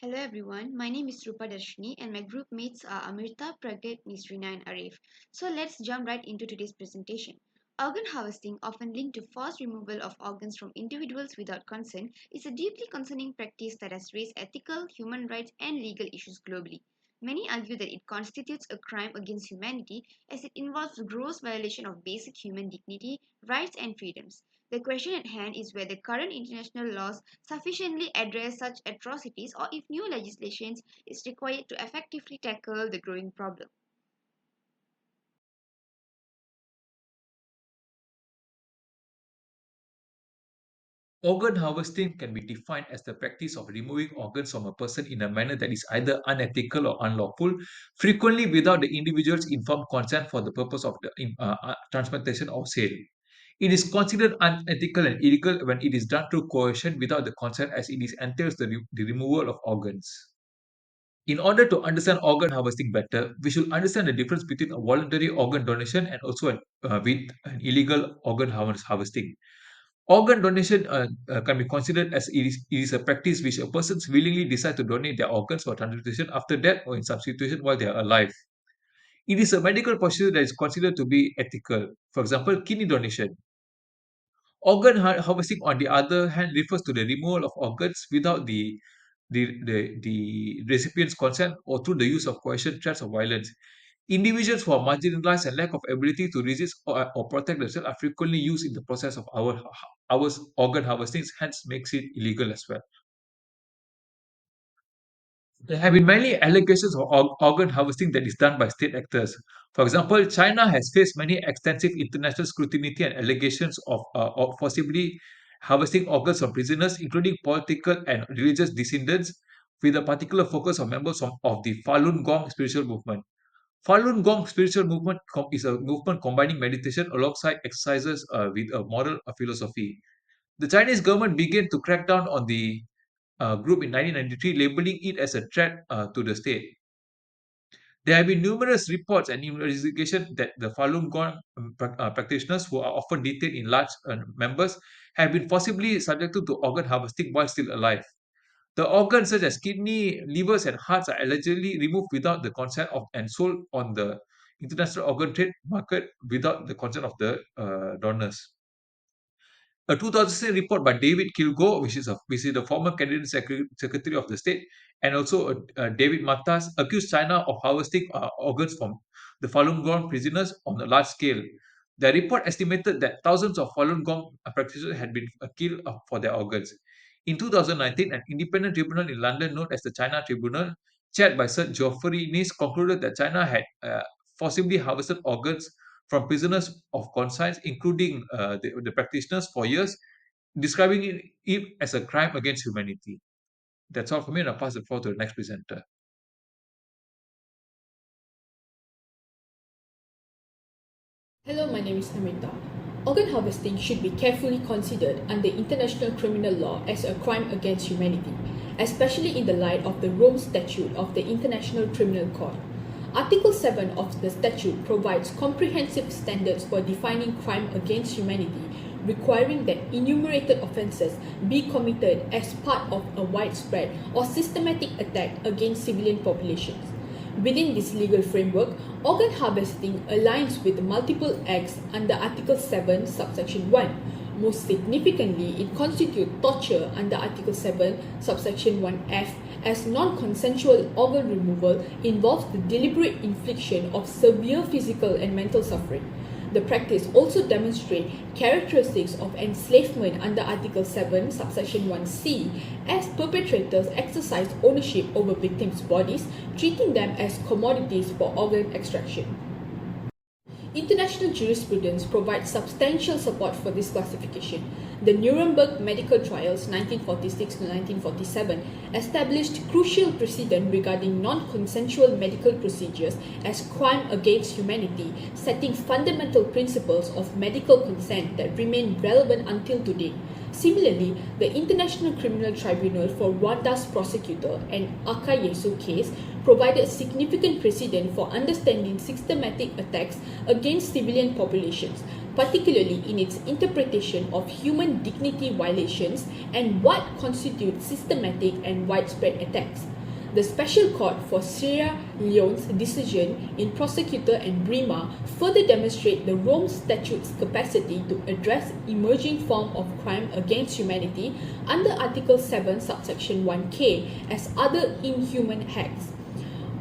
Hello everyone, my name is Darshini and my group mates are Amirta, Pragat, Nisrina and Arif. So let's jump right into today's presentation. Organ harvesting, often linked to forced removal of organs from individuals without consent, is a deeply concerning practice that has raised ethical, human rights and legal issues globally. Many argue that it constitutes a crime against humanity as it involves a gross violation of basic human dignity, rights and freedoms. The question at hand is whether current international laws sufficiently address such atrocities or if new legislation is required to effectively tackle the growing problem. Organ harvesting can be defined as the practice of removing organs from a person in a manner that is either unethical or unlawful, frequently without the individual's informed consent for the purpose of the transplantation or sale. It is considered unethical and illegal when it is done through coercion without the consent, as it entails the removal of organs. In order to understand organ harvesting better, we should understand the difference between a voluntary organ donation and also with an illegal organ harvesting. Organ donation can be considered as it is a practice which a person willingly decide to donate their organs for transplantation after death or in substitution while they are alive. It is a medical procedure that is considered to be ethical. For example, kidney donation. Organ harvesting, on the other hand, refers to the removal of organs without the recipient's consent or through the use of coercion, threats, or violence. Individuals who are marginalized and lack of ability to resist or protect themselves are frequently used in the process of our organ harvesting, hence makes it illegal as well. There have been many allegations of organ harvesting that is done by state actors. For example, China has faced many extensive international scrutiny and allegations of forcibly harvesting organs from prisoners, including political and religious dissidents, with a particular focus on members of the Falun Gong spiritual movement. Falun Gong spiritual movement is a movement combining meditation alongside exercises with a moral philosophy. The Chinese government began to crack down on the group in 1993, labeling it as a threat to the state. There have been numerous reports and investigations that the Falun Gong practitioners, who are often detained in large numbers, have been forcibly subjected to organ harvesting while still alive. The organs such as kidney, livers, and hearts are allegedly removed without the consent of and sold on the international organ trade market without the consent of the donors. A 2006 report by David Kilgour, which is the former Canadian Secretary of the State, and also David Matas, accused China of harvesting organs from the Falun Gong prisoners on a large scale. The report estimated that thousands of Falun Gong practitioners had been killed for their organs. In 2019, an independent tribunal in London known as the China Tribunal, chaired by Sir Geoffrey Nice, concluded that China had forcibly harvested organs from prisoners of conscience, including the practitioners, for years, describing it as a crime against humanity. That's all for me, and I'll pass the floor to the next presenter. Hello, my name is Amrita. Organ harvesting should be carefully considered under international criminal law as a crime against humanity, especially in the light of the Rome Statute of the International Criminal Court. Article 7 of the statute provides comprehensive standards for defining crime against humanity, requiring that enumerated offences be committed as part of a widespread or systematic attack against civilian populations. Within this legal framework, organ harvesting aligns with multiple acts under Article 7, subsection 1. Most significantly, it constitutes torture under Article 7, subsection 1F, as non-consensual organ removal involves the deliberate infliction of severe physical and mental suffering. The practice also demonstrates characteristics of enslavement under Article 7, subsection 1C, as perpetrators exercise ownership over victims' bodies, treating them as commodities for organ extraction. International jurisprudence provides substantial support for this classification. The Nuremberg Medical Trials 1946 to 1947 established crucial precedent regarding non-consensual medical procedures as crime against humanity, setting fundamental principles of medical consent that remain relevant until today. Similarly, the International Criminal Tribunal for Rwanda's prosecutor and Akayesu case provided significant precedent for understanding systematic attacks against civilian populations, particularly in its interpretation of human dignity violations and what constitutes systematic and widespread attacks. The Special Court for Sierra Leone's decision in Prosecutor and Brima further demonstrate the Rome Statute's capacity to address emerging form of crime against humanity under Article 7, subsection 1k as other inhuman acts.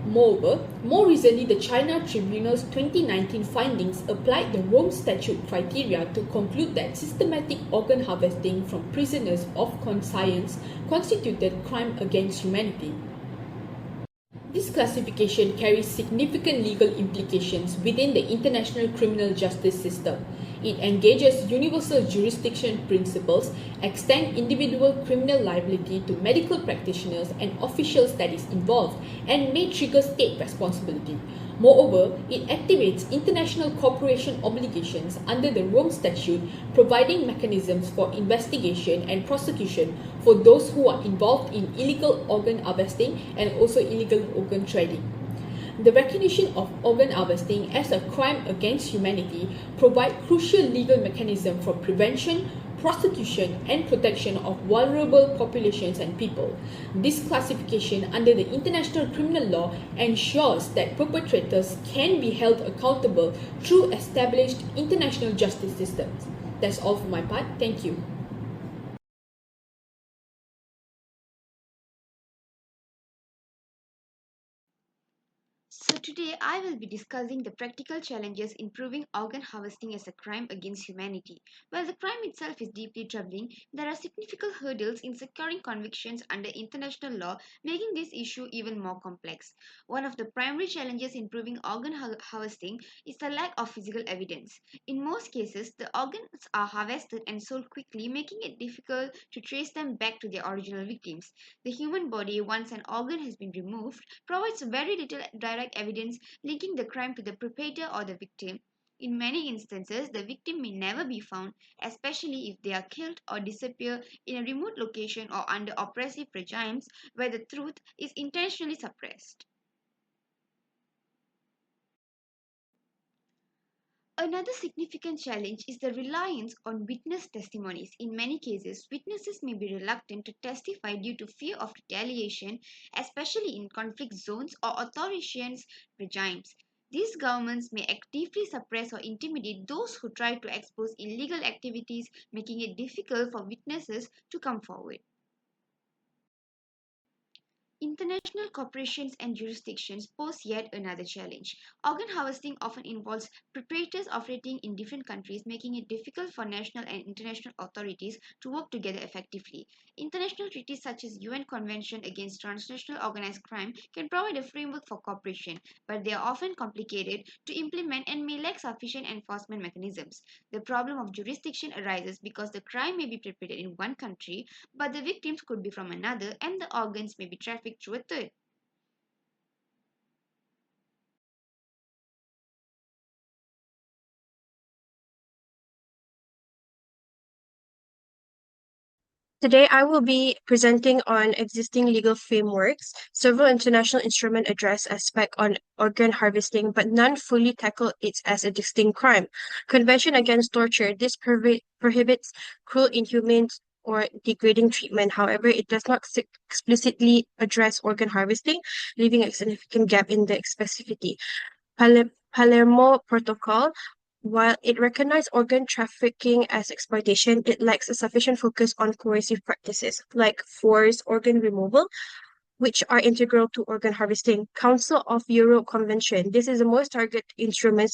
Moreover, more recently, the China Tribunal's 2019 findings applied the Rome Statute criteria to conclude that systematic organ harvesting from prisoners of conscience constituted crime against humanity. This classification carries significant legal implications within the international criminal justice system. It engages universal jurisdiction principles, extends individual criminal liability to medical practitioners and official studies involved, and may trigger state responsibility. Moreover, it activates international cooperation obligations under the Rome Statute, providing mechanisms for investigation and prosecution for those who are involved in illegal organ harvesting and also illegal organ trading. The recognition of organ harvesting as a crime against humanity provides crucial legal mechanisms for prevention, prosecution, and protection of vulnerable populations and people. This classification under the international criminal law ensures that perpetrators can be held accountable through established international justice systems. That's all for my part. Thank you. So today I will be discussing the practical challenges in proving organ harvesting as a crime against humanity. While the crime itself is deeply troubling, there are significant hurdles in securing convictions under international law, making this issue even more complex. One of the primary challenges in proving organ harvesting is the lack of physical evidence. In most cases, the organs are harvested and sold quickly, making it difficult to trace them back to their original victims. The human body, once an organ has been removed, provides very little direct evidence linking the crime to the perpetrator or the victim. In many instances, the victim may never be found, especially if they are killed or disappear in a remote location or under oppressive regimes where the truth is intentionally suppressed. Another significant challenge is the reliance on witness testimonies. In many cases, witnesses may be reluctant to testify due to fear of retaliation, especially in conflict zones or authoritarian regimes. These governments may actively suppress or intimidate those who try to expose illegal activities, making it difficult for witnesses to come forward. International corporations and jurisdictions pose yet another challenge. Organ harvesting often involves preparators operating in different countries, making it difficult for national and international authorities to work together effectively. International treaties such as UN Convention Against Transnational Organized Crime can provide a framework for cooperation, but they are often complicated to implement and may lack sufficient enforcement mechanisms. The problem of jurisdiction arises because the crime may be perpetrated in one country, but the victims could be from another and the organs may be trafficked through a third. Today, I will be presenting on existing legal frameworks. Several international instruments address aspects on organ harvesting, but none fully tackle it as a distinct crime. Convention Against Torture. This prohibits cruel, inhumane, or degrading treatment. However, it does not explicitly address organ harvesting, leaving a significant gap in the specificity. Palermo Protocol. While it recognized organ trafficking as exploitation, it lacks a sufficient focus on coercive practices like forced organ removal, which are integral to organ harvesting. Council of Europe Convention. This is the most targeted instrument,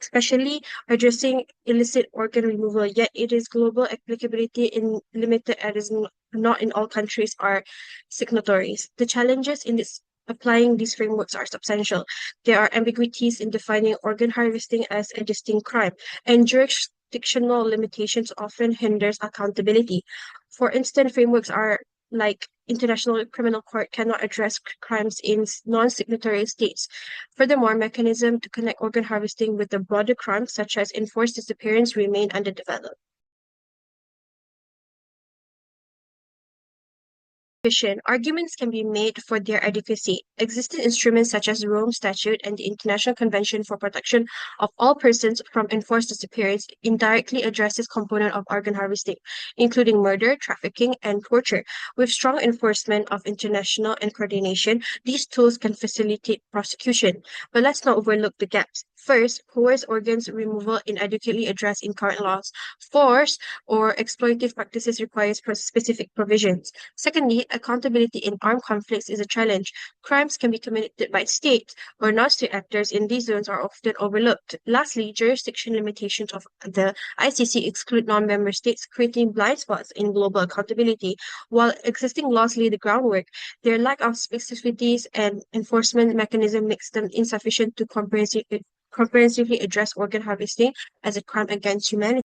especially addressing illicit organ removal, yet it is global applicability in limited as not in all countries are signatories. The challenges in this applying these frameworks are substantial. There are ambiguities in defining organ harvesting as a distinct crime, and jurisdictional limitations often hinders accountability. For instance, frameworks are like International Criminal Court cannot address crimes in non-signatory states. Furthermore, mechanisms to connect organ harvesting with the broader crimes, such as enforced disappearance, remain underdeveloped. Arguments can be made for their adequacy. Existing instruments such as the Rome Statute and the International Convention for Protection of All Persons from Enforced Disappearance indirectly address this component of organ harvesting, including murder, trafficking, and torture. With strong enforcement of international and coordination, these tools can facilitate prosecution. But let's not overlook the gaps. First, coerced organs removal inadequately addressed in current laws. Force or exploitative practices requires specific provisions. Secondly, accountability in armed conflicts is a challenge. Crimes can be committed by states or non-state actors in these zones are often overlooked. Lastly, jurisdiction limitations of the ICC exclude non-member states, creating blind spots in global accountability. While existing laws lay the groundwork, their lack of specificities and enforcement mechanism makes them insufficient to comprehensively address organ harvesting as a crime against humanity.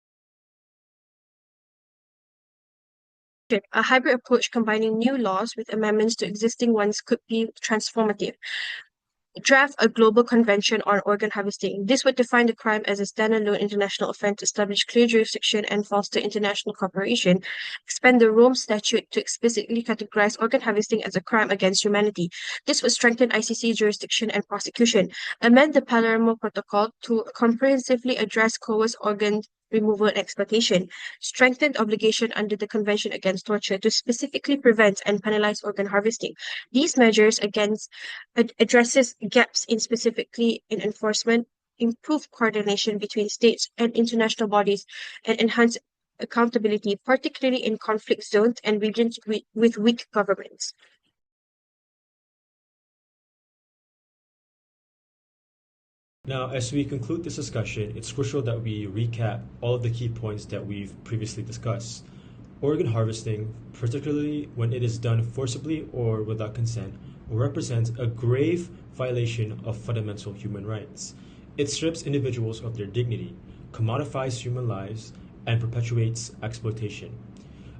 A hybrid approach combining new laws with amendments to existing ones could be transformative. Draft a global convention on organ harvesting. This would define the crime as a standalone international offense, establish clear jurisdiction, and foster international cooperation. Expand the Rome Statute to explicitly categorize organ harvesting as a crime against humanity. This would strengthen ICC jurisdiction and prosecution. Amend the Palermo Protocol to comprehensively address coerced organ removal and exploitation. Strengthened obligation under the Convention Against Torture to specifically prevent and penalize organ harvesting. These measures addresses gaps specifically in enforcement, improve coordination between states and international bodies, and enhance accountability, particularly in conflict zones and regions with weak governments. Now, as we conclude this discussion, it's crucial that we recap all of the key points that we've previously discussed. Organ harvesting, particularly when it is done forcibly or without consent, represents a grave violation of fundamental human rights. It strips individuals of their dignity, commodifies human lives, and perpetuates exploitation.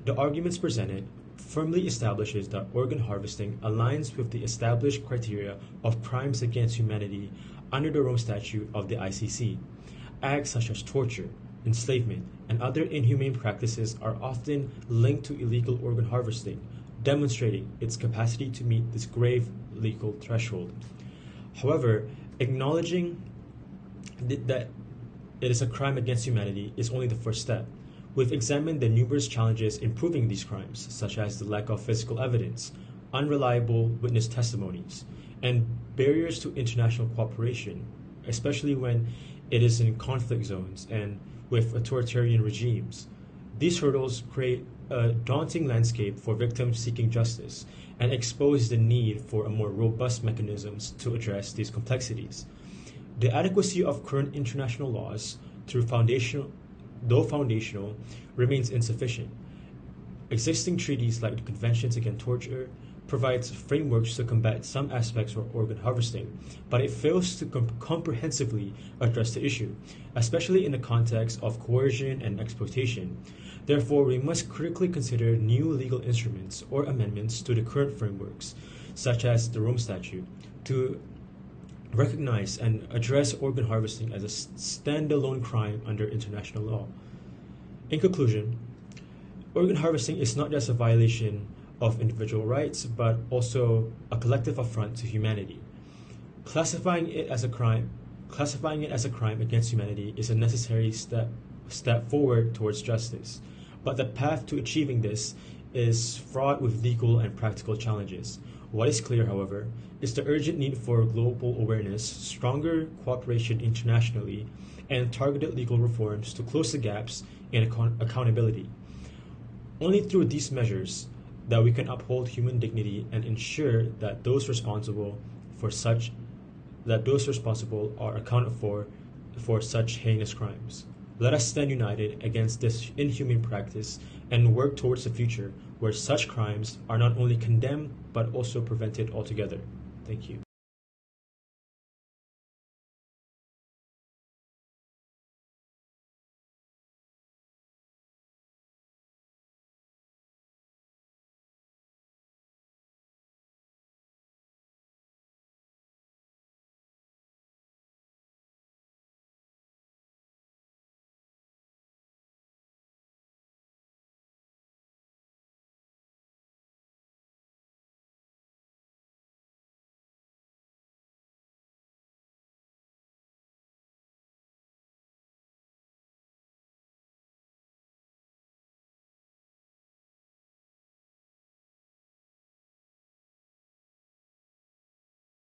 The arguments presented firmly establishes that organ harvesting aligns with the established criteria of crimes against humanity under the Rome Statute of the ICC. Acts such as torture, enslavement, and other inhumane practices are often linked to illegal organ harvesting, demonstrating its capacity to meet this grave legal threshold. However, acknowledging that it is a crime against humanity is only the first step. We've examined the numerous challenges in proving these crimes, such as the lack of physical evidence, unreliable witness testimonies, and barriers to international cooperation, especially when it is in conflict zones and with authoritarian regimes. These hurdles create a daunting landscape for victims seeking justice and expose the need for a more robust mechanisms to address these complexities. The adequacy of current international laws, though foundational, remains insufficient. Existing treaties like the Conventions Against Torture provides frameworks to combat some aspects of organ harvesting, but it fails to comprehensively address the issue, especially in the context of coercion and exploitation. Therefore, we must critically consider new legal instruments or amendments to the current frameworks, such as the Rome Statute, to recognize and address organ harvesting as a standalone crime under international law. In conclusion, organ harvesting is not just a violation of individual rights, but also a collective affront to humanity. Classifying it as a crime against humanity is a necessary step forward towards justice. But the path to achieving this is fraught with legal and practical challenges. What is clear, however, is the urgent need for global awareness, stronger cooperation internationally, and targeted legal reforms to close the gaps in accountability. Only through these measures that we can uphold human dignity and ensure that those responsible are accounted for such heinous crimes. Let us stand united against this inhumane practice and work towards a future where such crimes are not only condemned but also prevented altogether. Thank you.